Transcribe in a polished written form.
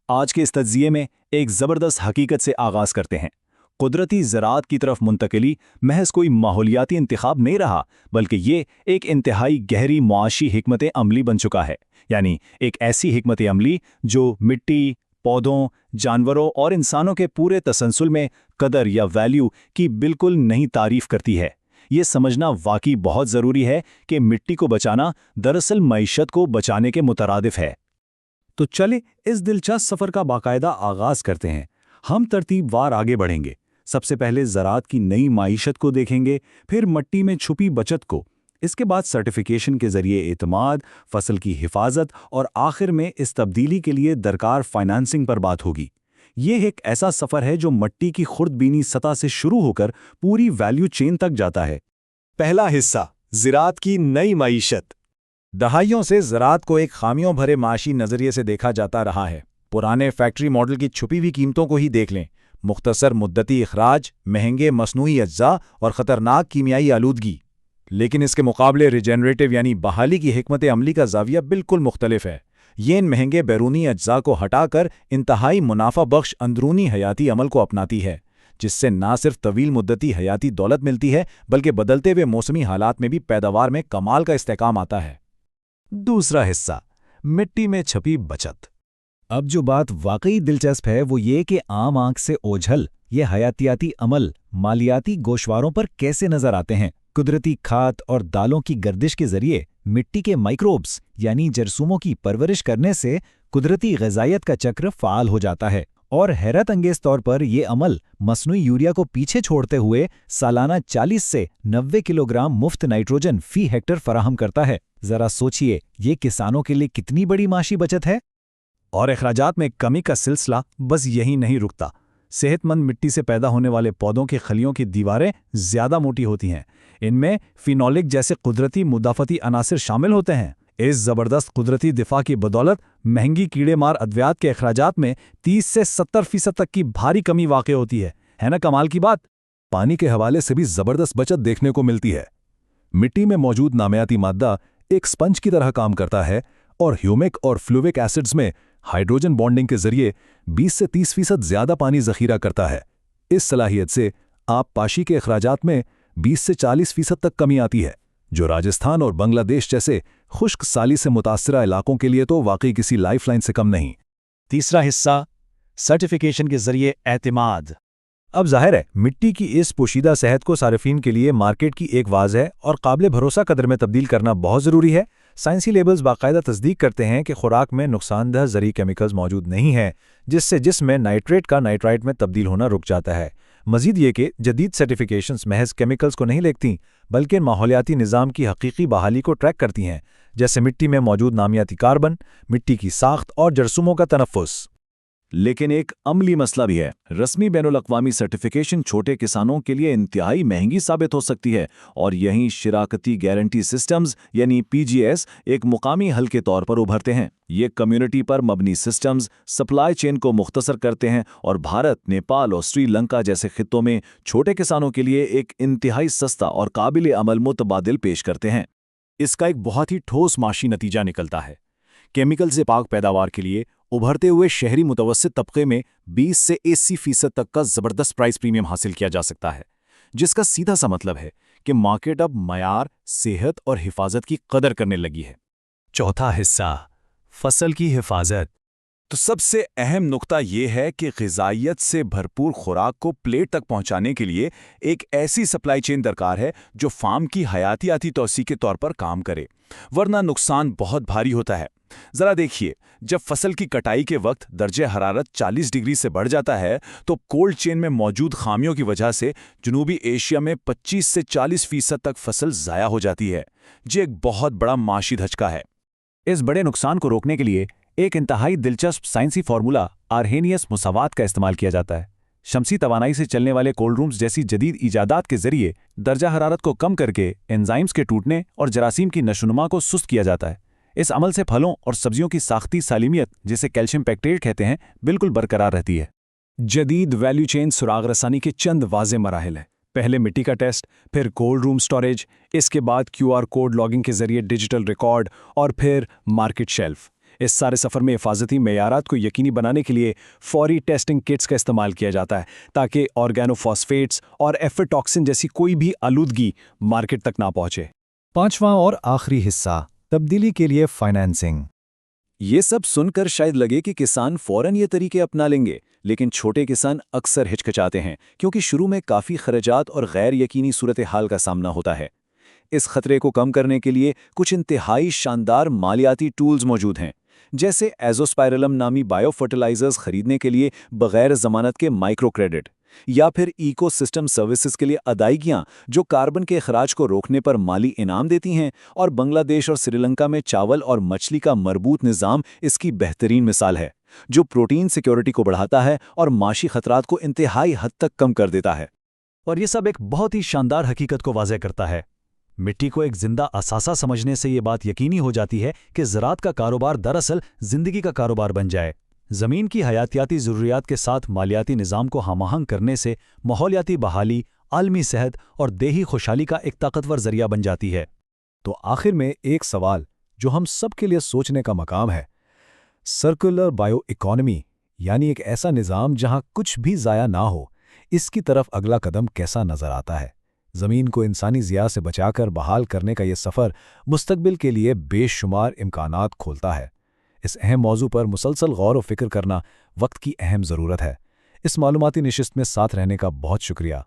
आज के इस तज्जिये में एक ज़बरदस्त हकीकत से आगाज़ करते हैं। कुदरती ज़राअत की तरफ मुंतकिली महज कोई माहौलियाती इंतखाब नहीं रहा, बल्कि ये एक इंतहाई गहरी मुआशी हिकमत अमली बन चुका है। यानी एक ऐसी हिकमत अमली जो मिट्टी, पौधों, जानवरों और इंसानों के पूरे तसलसल में कदर या वैल्यू की बिल्कुल नई तारीफ़ करती है। ये समझना वाकई बहुत ज़रूरी है कि मिट्टी को बचाना दरअसल मईशत को बचाने के मुतरादिफ है। तो चले इस दिलचस्प सफर का बाकायदा आगाज करते हैं। हम तरतीबवार आगे बढ़ेंगे। सबसे पहले ज़राअत की नई माईशत को देखेंगे, फिर मिट्टी में छुपी बचत को, इसके बाद सर्टिफिकेशन के जरिए एतमाद, फसल की हिफाजत और आखिर में इस तब्दीली के लिए दरकार फाइनेंसिंग पर बात होगी। ये एक ऐसा सफ़र है जो मिट्टी की खुर्दबीनी सतह से शुरू होकर पूरी वैल्यू चेन तक जाता है। पहला हिस्सा, ज़राअत की नई माईशत। दहाइयों से ज़राअत को एक खामियों भरे माशी नज़रिए से देखा जाता रहा है। पुराने फैक्ट्री मॉडल की छुपी हुई कीमतों को ही देख लें। मुख्तसर मुद्दती इखराज, महंगे मसनूई अज्जा और ख़तरनाक कीमियाई आलूदगी। लेकिन इसके मुकाबले रिजेनरेटिव यानी बहाली की हिकमत अमली का ज़ाविया बिल्कुल मुख्तलिफ है। ये इन महंगे बैरूनी अज्जा को हटाकर इंतहाई मुनाफा बख्श अंदरूनी हयाती अमल को अपनाती है, जिससे ना सिर्फ तवील मुद्दती हयाती दौलत मिलती है, बल्कि बदलते हुए मौसमी हालात में भी पैदावार में कमाल का इस्तेकाम आता है। दूसरा हिस्सा, मिट्टी में छपी बचत। अब जो बात वाकई दिलचस्प है वो ये कि आम आंख से ओझल ये हयातियाती अमल मालियाती गोशवारों पर कैसे नजर आते हैं। कुदरती खाद और दालों की गर्दिश के जरिए मिट्टी के माइक्रोब्स यानी जरसूमों की परवरिश करने से कुदरती ग़िज़ाइयत का चक्र फ़ाल हो जाता है, और हैरत अंगेज तौर पर ये अमल मसनूई यूरिया को पीछे छोड़ते हुए सालाना 40 से 90 किलोग्राम मुफ्त नाइट्रोजन फी हेक्टर फराहम करता है। ज़रा सोचिए, ये किसानों के लिए कितनी बड़ी माशी बचत है। और अखराजात में कमी का सिलसिला बस यही नहीं रुकता। सेहतमंद मिट्टी से पैदा होने वाले पौधों की खलियों की दीवारें ज़्यादा मोटी होती हैं। इनमें फिनोलिक जैसे कुदरती मुदाफ़ती अनासिर शामिल होते हैं। इस ज़बरदस्त कुदरती दिफा की बदौलत महंगी कीड़े मार अद्वियात के अखराजात में 30 से 70% तक की भारी कमी वाक़ होती है ना कमाल की बात। पानी के हवाले से भी ज़बरदस्त बचत देखने को मिलती है। मिट्टी में मौजूद नामियाती मादा एक स्पंज की तरह काम करता है और ह्यूमिक और फ्लूविक एसिड्स में हाइड्रोजन बॉन्डिंग के जरिए 20 से 30% ज़्यादा पानी ज़ख़ीरा करता है। इस सलाहियत से आप पाशी के अखराजात में 20 से 40% तक कमी आती है, जो राजस्थान और बांग्लादेश जैसे खुश्क साली से मुतासरा इलाकों के लिए तो वाकई किसी लाइफलाइन से कम नहीं। तीसरा हिस्सा, सर्टिफिकेशन के जरिए एतमाद। अब जाहिर है मिट्टी की इस पोशीदा सेहत को सार्फिन के लिए मार्केट की एक वाज़ेह और काबिल भरोसा कदर में तब्दील करना बहुत ज़रूरी है। साइंसी लेबल्स बाकायदा तस्दीक करते हैं कि खुराक में नुकसानदह ज़री केमिकल्स मौजूद नहीं हैं, जिससे जिस्म में नाइट्रेट का नाइट्राइट में तब्दील होना रुक जाता है। मज़ीद ये कि जदीद सर्टिफिकेशंस महज केमिकल्स को नहीं लिखती, बल्कि माहौलियाती निज़ाम की हकीकी बहाली को ट्रैक करती हैं, जैसे मिट्टी में मौजूद नामियाती कार्बन, मिट्टी की साख्त और जरसूमों का तनफ़ुस। लेकिन एक अमली मसला भी है। रस्मी बैनुल-अक़वामी सर्टिफिकेशन छोटे किसानों के लिए इंतहाई महंगी साबित हो सकती है, और यहीं शिराकती गारंटी सिस्टम्स यानी PGS एक मुकामी हल के तौर पर उभरते हैं। ये कम्युनिटी पर मबनी सिस्टम्स सप्लाई चेन को मुख्तसर करते हैं और भारत, नेपाल और श्रीलंका जैसे खित्तों में छोटे किसानों के लिए एक इंतहाई सस्ता और काबिल अमल मुतबादिल पेश करते हैं। इसका एक बहुत ही ठोस माशी नतीजा निकलता है। केमिकल से पाक पैदावार के लिए उभरते हुए शहरी मुतवस्सित तबके में 20 से 80% तक का ज़बरदस्त प्राइस प्रीमियम हासिल किया जा सकता है, जिसका सीधा सा मतलब है कि मार्केट अब मयार, सेहत और हिफाजत की कदर करने लगी है। चौथा हिस्सा, फसल की हिफाजत। तो सबसे अहम नुक्ता ये है कि ग़िज़ाइयत से भरपूर खुराक को प्लेट तक पहुंचाने के लिए एक ऐसी सप्लाई चेन दरकार है जो फार्म की हयातियाती तौसी के तौर पर काम करे, वरना नुकसान बहुत भारी होता है। ज़रा देखिए, जब फसल की कटाई के वक्त दर्जे हरारत 40 डिग्री से बढ़ जाता है, तो कोल्ड चेन में मौजूद खामियों की वजह से जनूबी एशिया में 25 से 40% तक फसल ज़ाया हो जाती है, जो एक बहुत बड़ा माशी धचका है। इस बड़े नुकसान को रोकने के लिए एक इंतहाई दिलचस्प साइंसी फार्मूला आर्हेनियस मुसावात का इस्तेमाल किया जाता है। शमसी तवानाई से चलने वाले कोल्ड रूम्स जैसी जदीद इजादात के जरिए दर्जा हरारत को कम करके एंजाइम्स के टूटने और जरासीम की नशोनुमा को सुस्त किया जाता है। इस अमल से फलों और सब्जियों की साख्ती सालिमियत, जिसे कैल्शियम पेक्टेट कहते हैं, बिल्कुल बरकरार रहती है। जदीद वैल्यू चेन सुराग रसानी के चंद वाज़े मराहिल हैं। पहले मिट्टी का टेस्ट, फिर कोल्ड रूम स्टोरेज, इसके बाद QR कोड लॉगिंग के जरिए डिजिटल रिकॉर्ड और फिर मार्केट शेल्फ। इस सारे सफ़र में हिफाजती मेयारात को यकीनी बनाने के लिए फौरी टेस्टिंग किट्स का इस्तेमाल किया जाता है ताकि ऑर्गेनोफॉस्फेट्स और एफिटॉक्सिन जैसी कोई भी आलूदगी मार्केट तक ना पहुंचे। पांचवां और आखिरी हिस्सा, तब्दीली के लिए फाइनेंसिंग। ये सब सुनकर शायद लगे कि किसान फौरन ये तरीके अपना लेंगे, लेकिन छोटे किसान अक्सर हिचकिचाते हैं क्योंकि शुरू में काफ़ी खर्चात और गैर यकीनी सूरत हाल का सामना होता है। इस खतरे को कम करने के लिए कुछ इंतहाई शानदार मालियाती टूल्स मौजूद हैं, जैसे एजोस्पाइरलम नामी बायो फर्टिलाइजर्स खरीदने के लिए बगैर जमानत के माइक्रो क्रेडिट, या फिर इको सिस्टम सर्विसेज के लिए अदायगियां जो कार्बन के अखराज को रोकने पर माली इनाम देती हैं, और बांग्लादेश और श्रीलंका में चावल और मछली का मरबूत निज़ाम इसकी बेहतरीन मिसाल है, जो प्रोटीन सिक्योरिटी को बढ़ाता है और माशी खतरात को इंतहाई हद तक कम कर देता है। और ये सब एक बहुत ही शानदार हकीकत को वाज़ेह करता है। मिट्टी को एक जिंदा असासा समझने से ये बात यकीनी हो जाती है कि ज़राअत का कारोबार दरअसल ज़िंदगी का कारोबार बन जाए। ज़मीन की हयातियाती ज़रूरियात के साथ मालियाती निज़ाम को हमआहंग करने से माहौलियाती बहाली, आलमी सेहत और देही खुशहाली का एक ताकतवर ज़रिया बन जाती है। तो आखिर में एक सवाल जो हम सब के लिए सोचने का मकाम है, सर्कुलर बायो इकोनॉमी यानी एक ऐसा निज़ाम जहां कुछ भी ज़ाया ना हो, इसकी तरफ अगला कदम कैसा नज़र आता है? ज़मीन को इंसानी ज़िया से बचाकर बहाल करने का ये सफ़र मुस्तकबिल के लिए बेशुमार इम्कानात खोलता है। इस अहम मौजू पर मुसलसल गौर व फिक्र करना वक्त की अहम ज़रूरत है। इस मालूमाती नशिस्त में साथ रहने का बहुत शुक्रिया।